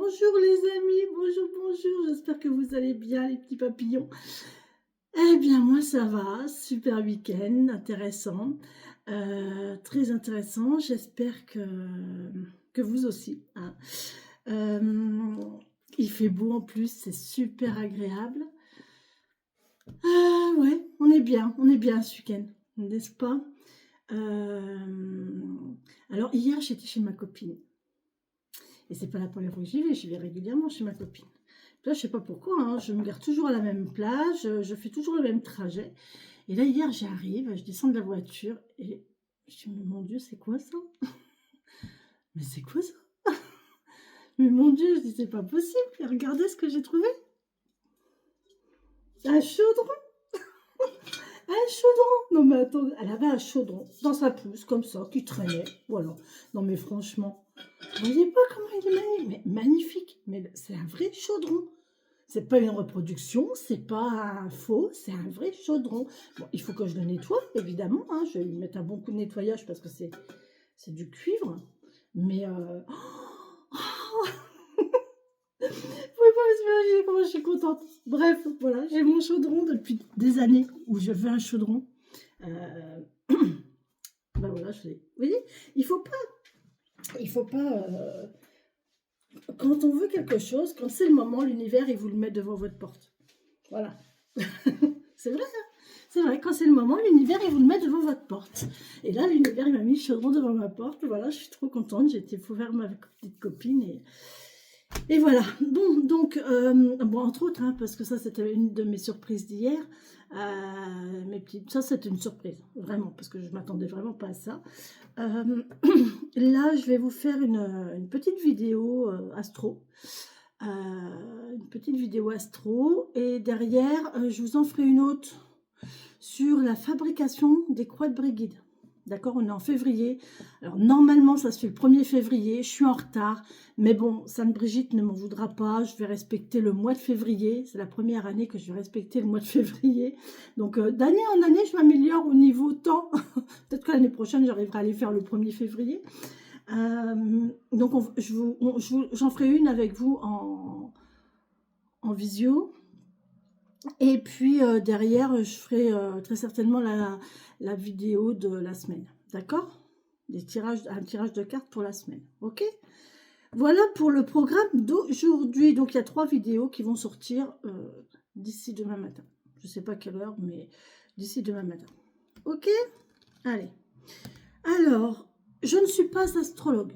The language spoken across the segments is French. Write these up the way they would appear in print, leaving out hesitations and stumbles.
Bonjour les amis, bonjour, bonjour, j'espère que vous allez bien les petits papillons. Eh bien moi ça va, super week-end, intéressant, très intéressant, j'espère que vous aussi, hein. Hem, il fait beau en plus, c'est super agréable. Ouais, on est bien ce week-end, n'est-ce pas? Hem, alors hier j'étais chez ma copine. Et c'est pas la première fois que j'y vais régulièrement chez ma copine. Là, je sais pas pourquoi, hein, je me gare toujours à la même plage, je fais toujours le même trajet. Et là, hier, j'arrive, je descends de la voiture et je dis: «Mais mon Dieu, c'est quoi ça? Mais c'est quoi ça? Mais mon Dieu», je dis: «C'est pas possible, et regardez ce que j'ai trouvé, un chaudron, un chaudron!» Non mais attendez, elle avait un chaudron dans sa pousse comme ça, qui traînait, voilà. Non mais franchement, vous voyez pas comment il est magnifique, mais c'est un vrai chaudron. C'est pas une reproduction, c'est pas un faux, c'est un vrai chaudron. Bon, il faut que je le nettoie, évidemment, hein, je vais lui mettre un bon coup de nettoyage parce que c'est du cuivre, mais vous pouvez pas vous imaginer comment je suis contente. Bref, voilà, j'ai mon chaudron depuis des années où je veux un chaudron. Heu, bah, voilà, je l'ai. Vous voyez? Il faut pas, quand on veut quelque chose, quand c'est le moment, l'univers, il vous le met devant votre porte. Voilà. C'est vrai, hein? C'est vrai, quand c'est le moment, l'univers, il vous le met devant votre porte. Et là, l'univers, il m'a mis le chaudron devant ma porte. Voilà, je suis trop contente. J'ai été voir ma petite copine et voilà. Bon, donc, bon, entre autres, hein, parce que ça, c'était une de mes surprises d'hier. Ça, c'était une surprise, vraiment, parce que je m'attendais vraiment pas à ça. Euh, Là, je vais vous faire une petite vidéo astro. Une petite vidéo astro. Et derrière, je vous en ferai une autre sur la fabrication des croix de Brigide. D'accord, on est en février. Alors normalement, ça se fait le 1er février. Je suis en retard. Mais bon, Sainte Brigitte ne m'en voudra pas. Je vais respecter le mois de février. C'est la première année que je vais respecter le mois de février. Donc d'année en année, je m'améliore au niveau temps. Peut-être que l'année prochaine, j'arriverai à aller faire le 1er février. Donc j'en ferai une avec vous en visio. Et puis derrière, je ferai très certainement la vidéo de la semaine. D'accord? Un tirage de cartes pour la semaine. Ok? Voilà pour le programme d'aujourd'hui. Donc il y a 3 vidéos qui vont sortir d'ici demain matin. Je ne sais pas quelle heure, mais d'ici demain matin. Ok? Allez. Alors, je ne suis pas astrologue.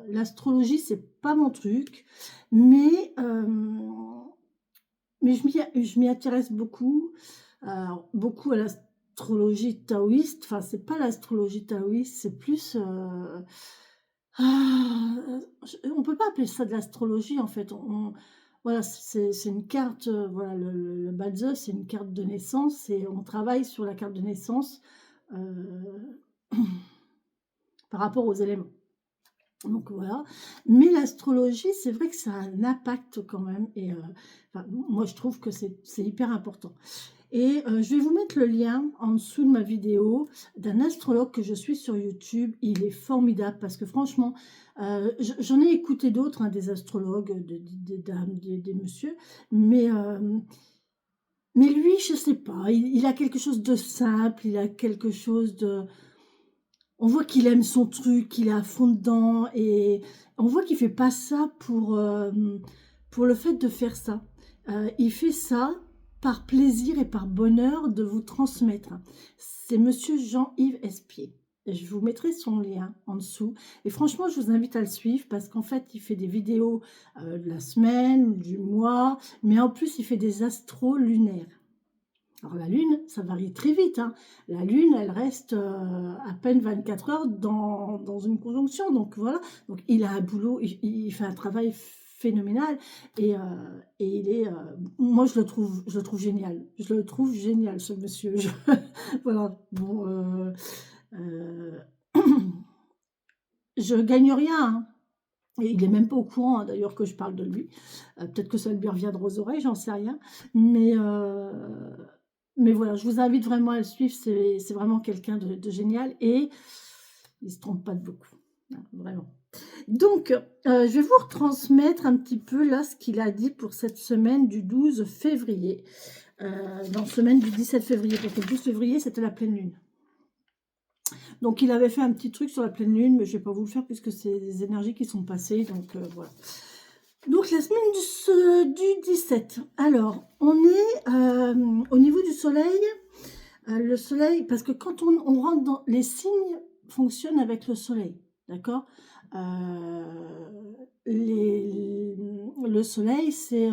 L'astrologie, c'est pas mon truc. Mais je m'y intéresse beaucoup, beaucoup à l'astrologie taoïste. Enfin, c'est pas l'astrologie taoïste, c'est plus, on peut pas appeler ça de l'astrologie, en fait. Voilà, c'est une carte, voilà, le Bazeux, c'est une carte de naissance et on travaille sur la carte de naissance, heu, par rapport aux éléments. Donc voilà, mais l'astrologie, c'est vrai que ça a un impact quand même et enfin, moi je trouve que c'est hyper important. Et je vais vous mettre le lien en dessous de ma vidéo d'un astrologue que je suis sur YouTube. Il est formidable parce que franchement, j'en ai écouté d'autres, hein, des astrologues, des dames, des messieurs, mais mais lui, je sais pas, il a quelque chose de simple, il a quelque chose de, on voit qu'il aime son truc, qu'il est à fond dedans et on voit qu'il fait pas ça pour le fait de faire ça. Il fait ça par plaisir et par bonheur de vous transmettre. C'est monsieur Jean-Yves Espier. Et je vous mettrai son lien en dessous. Et franchement, je vous invite à le suivre parce qu'en fait, il fait des vidéos de la semaine, du mois, mais en plus, il fait des astros lunaires. Alors la Lune, ça varie très vite, hein. La Lune, elle reste à peine 24 heures dans une conjonction. Donc voilà, donc il a un boulot, il fait un travail phénoménal et il est, moi je le trouve génial. Je le trouve génial, ce monsieur. Voilà, bon, euh, je gagne rien, hein. Et il est même pas au courant, hein, d'ailleurs, que je parle de lui. Peut-être que ça lui reviendra aux oreilles, j'en sais rien. Mais mais voilà, je vous invite vraiment à le suivre, c'est vraiment quelqu'un de génial et il se trompe pas de beaucoup. Vraiment. Donc, je vais vous retransmettre un petit peu là ce qu'il a dit pour cette semaine du 12 février. Dans la semaine du 17 février, parce que le 12 février, c'était la pleine lune. Donc, il avait fait un petit truc sur la pleine lune, mais je ne vais pas vous le faire puisque c'est des énergies qui sont passées. Donc, voilà. Donc, la semaine du 17. Alors, on est au niveau du soleil. Le soleil, parce que quand on rentre dans... Les signes fonctionnent avec le soleil, d'accord. Le soleil, c'est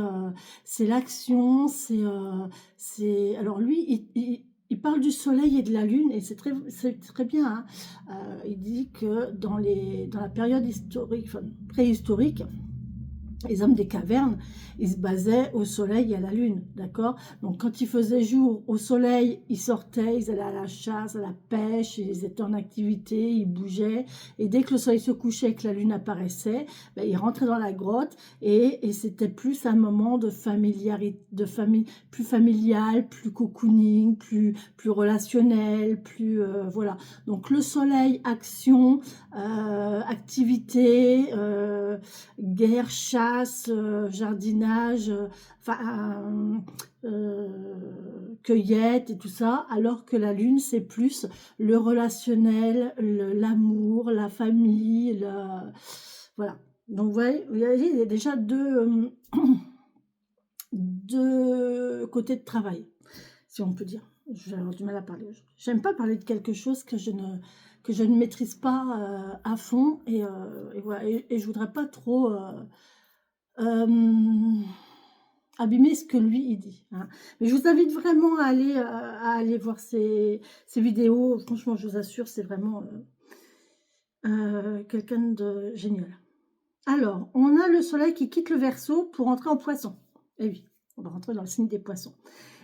l'action, alors lui, il parle du soleil et de la lune, et c'est très bien, hein. Il dit que dans la période historique, enfin, préhistorique, les hommes des cavernes, ils se basaient au soleil et à la lune, d'accord. Donc quand il faisait jour au soleil, ils sortaient, ils allaient à la chasse, à la pêche, ils étaient en activité, ils bougeaient. Et dès que le soleil se couchait et que la lune apparaissait, ben, ils rentraient dans la grotte et c'était plus un moment de familiarité, plus familial, plus cocooning, plus relationnel, plus voilà. Donc le soleil, action, activité, guerre, chasse, jardinage, cueillette et tout ça, alors que la lune, c'est plus le relationnel, l'amour, la famille, voilà. Donc, vous voyez, il y a déjà deux côtés de travail, si on peut dire. Je vais avoir du mal à parler. J'aime pas parler de quelque chose que je ne maîtrise pas à fond, et voilà, et je voudrais pas trop abîmer ce que lui il dit, hein. Mais je vous invite vraiment à aller voir ces vidéos. Franchement, je vous assure, c'est vraiment quelqu'un de génial. Alors, on a le soleil qui quitte le Verseau pour entrer en Poisson. Et oui, on va rentrer dans le signe des Poissons.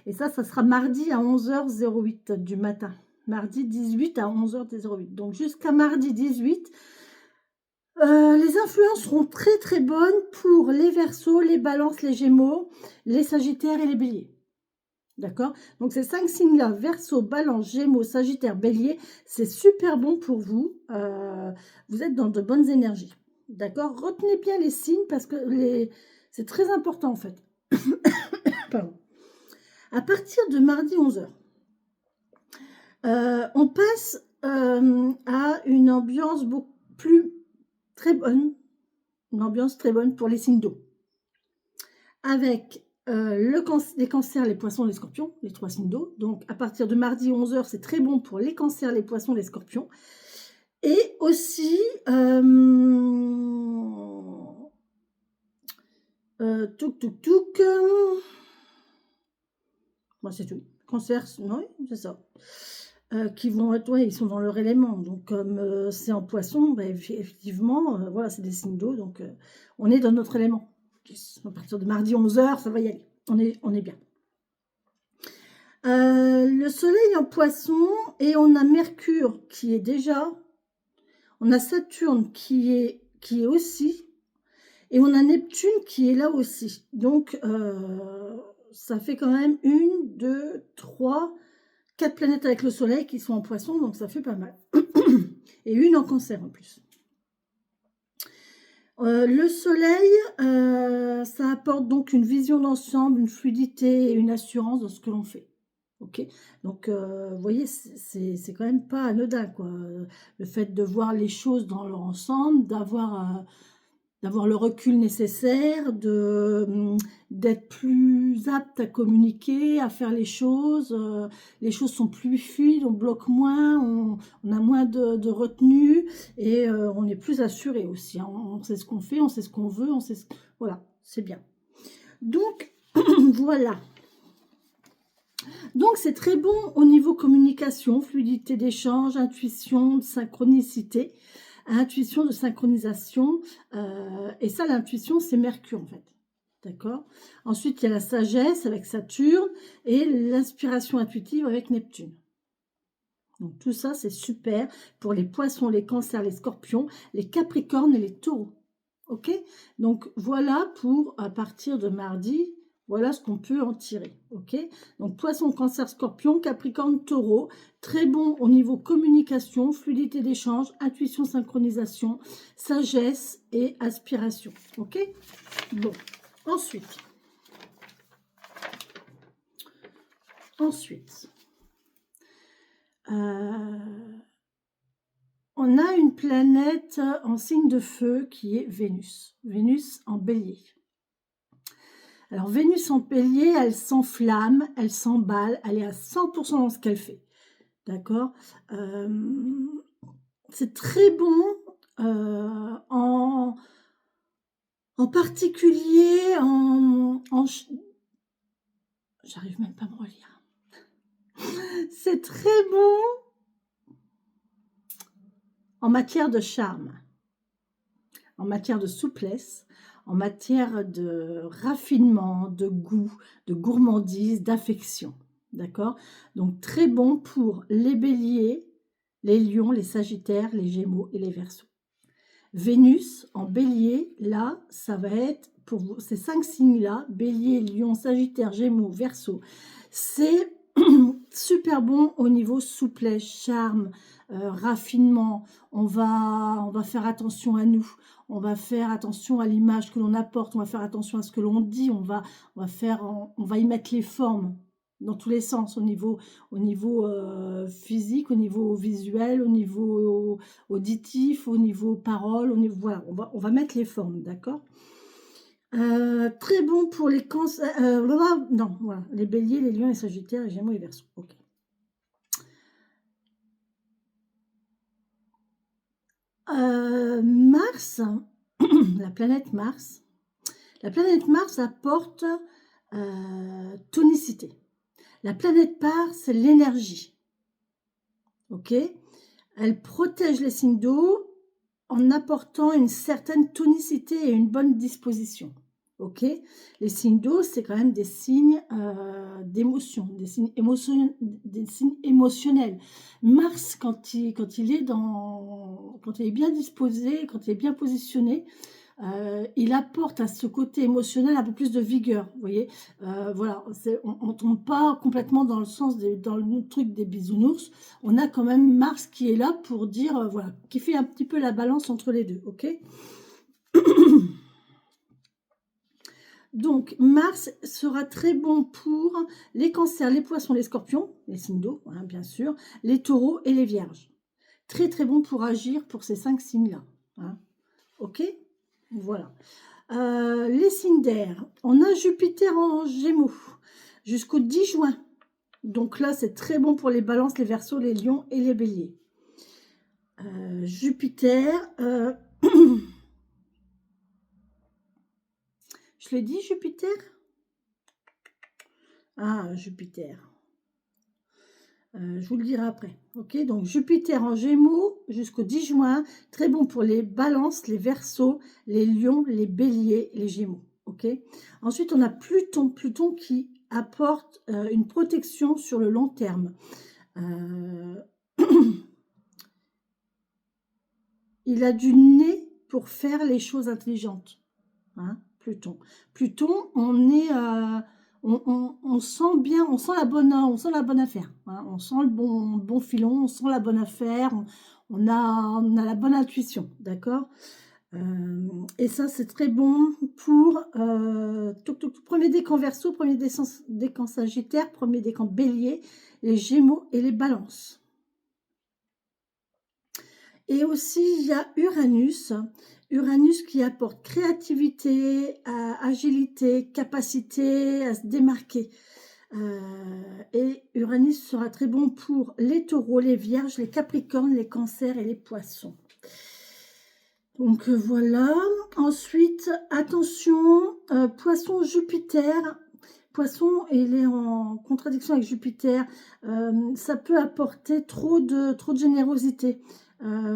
Et ça sera mardi à 11h08 du matin. Mardi 18 à 11h08. Donc jusqu'à mardi 18, les influences seront très très bonnes pour les Verseaux, les Balances, les Gémeaux, les Sagittaires et les Béliers. D'accord? Donc ces 5 signes-là, Verseau, Balance, Gémeaux, Sagittaire, Bélier, c'est super bon pour vous. Vous êtes dans de bonnes énergies. D'accord? Retenez bien les signes parce que c'est très important en fait. Pardon. À partir de mardi 11h, on passe à une ambiance beaucoup plus très bonne, une ambiance très bonne pour les signes d'eau. Avec les cancers, les poissons, les scorpions, les 3 signes d'eau. Donc à partir de mardi 11h, c'est très bon pour les cancers, les poissons, les scorpions. Et aussi, Bon, c'est tout. Cancer, non, c'est ça. Qui vont être, ouais, ils sont dans leur élément. Donc, comme c'est en poisson, bah, effectivement, voilà, c'est des signes d'eau. Donc, on est dans notre élément. À partir de mardi 11h, ça va y aller. On est bien. Le soleil en poisson, et on a Mercure qui est déjà, on a Saturne qui est aussi, et on a Neptune qui est là aussi. Donc, ça fait quand même 1, 2, 3, 4 planètes avec le soleil qui sont en poisson, donc ça fait pas mal. Et une en cancer en plus. Le soleil, ça apporte donc une vision d'ensemble, une fluidité et une assurance dans ce que l'on fait. Ok, donc vous voyez, c'est quand même pas anodin, quoi. Le fait de voir les choses dans leur ensemble, d'avoir le recul nécessaire, d'être plus apte à communiquer, à faire les choses sont plus fluides, on bloque moins, on a moins de retenue, et on est plus assuré aussi, hein. On sait ce qu'on fait, on sait ce qu'on veut, voilà, c'est bien. Donc, voilà. Donc, c'est très bon au niveau communication, fluidité d'échange, intuition, synchronicité. Intuition de synchronisation, et ça, l'intuition, c'est Mercure en fait, d'accord. Ensuite, il y a la sagesse avec Saturne et l'inspiration intuitive avec Neptune. Donc tout ça, c'est super pour les poissons, les cancers, les scorpions, les capricornes et les taureaux. Ok, donc voilà pour à partir de mardi Voilà ce qu'on peut en tirer, ok? Donc, Poisson, Cancer, Scorpion, Capricorne, Taureau. Très bon au niveau communication, fluidité d'échange, intuition, synchronisation, sagesse et aspiration, ok? Bon, ensuite, on a une planète en signe de feu qui est Vénus. Vénus en bélier. Alors, Vénus en bélier, elle s'enflamme, elle s'emballe, elle est à 100% dans ce qu'elle fait. D'accord? C'est très bon en particulier j'arrive même pas à me relire. C'est très bon en matière de charme, en matière de souplesse, en matière de raffinement, de goût, de gourmandise, d'affection. D'accord? Donc, très bon pour les béliers, les lions, les sagittaires, les gémeaux et les verseaux. Vénus en bélier, là, ça va être pour vous, ces 5 signes-là, bélier, lion, sagittaire, gémeaux, verseau, c'est super bon au niveau souplesse, charme, raffinement. On va faire attention à nous, on va faire attention à l'image que l'on apporte, on va faire attention à ce que l'on dit, on va y mettre les formes dans tous les sens, au niveau physique, au niveau visuel, au niveau auditif, au niveau parole, voilà, on va mettre les formes, d'accord? Très bon pour les cancers, non, voilà, les béliers, les lions, les sagittaires, les gémeaux, les verseaux, ok. Mars, la planète Mars apporte tonicité. La planète Mars, c'est l'énergie. Ok? Elle protège les signes d'eau en apportant une certaine tonicité et une bonne disposition. Ok? Les signes d'eau, c'est quand même des signes d'émotion, des signes émotionnels. Mars, quand il est bien disposé, quand il est bien positionné, il apporte à ce côté émotionnel un peu plus de vigueur, vous voyez. Voilà, on ne tombe pas complètement dans le truc des bisounours. On a quand même Mars qui est là pour dire, voilà, qui fait un petit peu la balance entre les deux, ok. Donc, Mars sera très bon pour les cancers, les poissons, les scorpions, les signes d'eau, hein, bien sûr, les taureaux et les vierges. Très, très bon pour agir pour ces 5 signes-là. Hein. Ok? Voilà. Les signes d'air. On a Jupiter en Gémeaux jusqu'au 10 juin. Donc là, c'est très bon pour les balances, les verseaux, les lions et les béliers. Jupiter... Je l'ai dit, Jupiter? Ah, Jupiter. Je vous le dirai après. Ok, donc Jupiter en Gémeaux jusqu'au 10 juin. Très bon pour les balances, les verseaux, les lions, les béliers, les gémeaux. Ok. Ensuite, on a Pluton. Pluton qui apporte une protection sur le long terme. Il a du nez pour faire les choses intelligentes. Hein, Pluton. Pluton, on sent bien, on sent la bonne affaire. Hein, on sent le bon filon, on sent la bonne affaire, on a la bonne intuition, d'accord. Et ça, c'est très bon pour premier décan Verseau, premier décan Sagittaire, premier décan Bélier, les Gémeaux et les Balances. Et aussi, il y a Uranus. Uranus qui apporte créativité, agilité, capacité à se démarquer. Et Uranus sera très bon pour les taureaux, les vierges, les capricornes, les cancers et les poissons. Donc voilà. Ensuite, attention, poisson Jupiter. Poisson, il est en contradiction avec Jupiter. Ça peut apporter trop de générosité.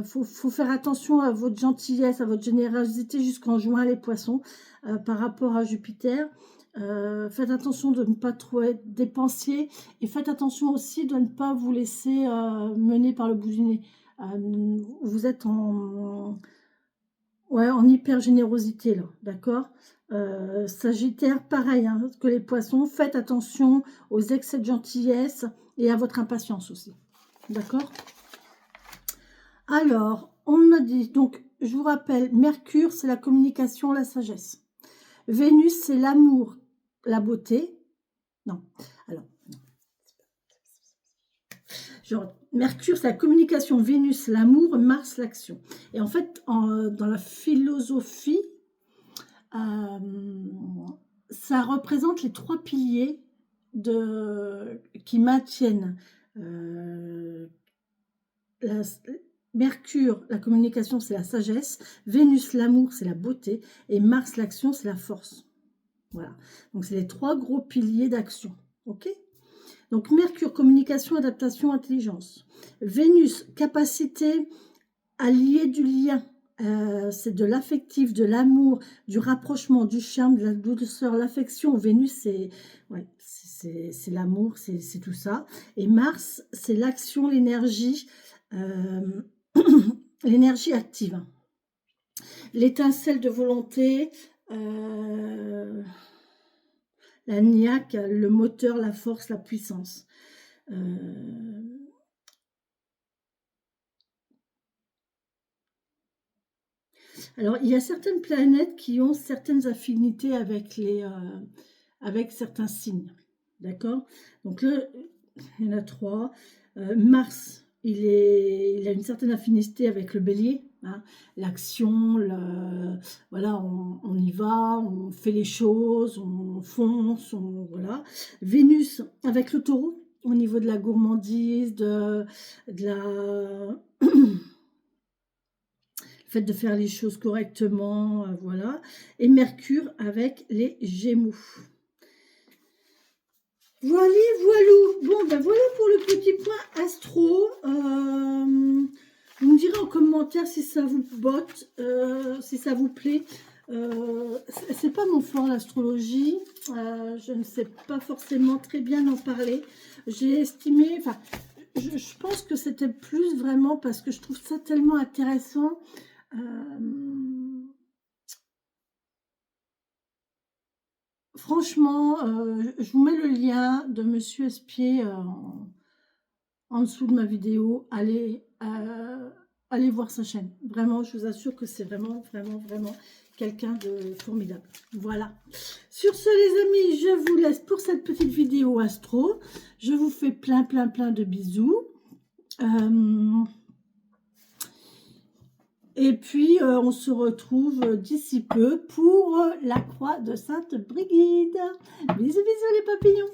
Faut faire attention à votre gentillesse, à votre générosité jusqu'en juin, les poissons, par rapport à Jupiter. Faites attention de ne pas trop être dépensier et faites attention aussi de ne pas vous laisser mener par le bout du nez. Vous êtes en hyper générosité là, d'accord. Sagittaire, pareil hein, que les poissons, faites attention aux excès de gentillesse et à votre impatience aussi. D'accord? Alors, on a dit, donc, je vous rappelle, Mercure, c'est la communication, la sagesse. Vénus, c'est l'amour, la beauté. Non, alors, genre, Mercure, c'est la communication, Vénus, l'amour, Mars, l'action. Et en fait, dans la philosophie, ça représente les 3 piliers qui maintiennent Mercure, la communication, c'est la sagesse. Vénus, l'amour, c'est la beauté. Et Mars, l'action, c'est la force. Voilà. Donc, c'est les 3 gros piliers d'action. OK? Donc, Mercure, communication, adaptation, intelligence. Vénus, capacité à lier du lien. C'est de l'affectif, de l'amour, du rapprochement, du charme, de la douceur, l'affection. Vénus, c'est l'amour, c'est tout ça. Et Mars, c'est l'action, l'énergie, l'énergie active. L'étincelle de volonté, la niaque, le moteur, la force, la puissance. Alors, il y a certaines planètes qui ont certaines affinités avec certains signes. D'accord? Donc là, il y en a 3. Mars, il a une certaine affinité avec le bélier. Hein, l'action, voilà, on y va, on fait les choses, on fonce, voilà. Vénus avec le taureau, au niveau de la gourmandise, de la... fait de faire les choses correctement, voilà. Et Mercure avec les Gémeaux. Voilà, voilà. Bon, ben voilà pour le petit point astro. Vous me direz en commentaire si ça vous botte, si ça vous plaît. C'est pas mon fort l'astrologie. Je ne sais pas forcément très bien en parler. J'ai estimé, enfin, je pense que c'était plus vraiment parce que je trouve ça tellement intéressant. Franchement, je vous mets le lien de Monsieur Espier en dessous de ma vidéo. Allez voir sa chaîne. Vraiment, je vous assure que c'est vraiment quelqu'un de formidable. Voilà. Sur ce, les amis, je vous laisse pour cette petite vidéo astro. Je vous fais plein de bisous. Et puis, on se retrouve d'ici peu pour la croix de Sainte Brigide. Bisous, bisous les papillons.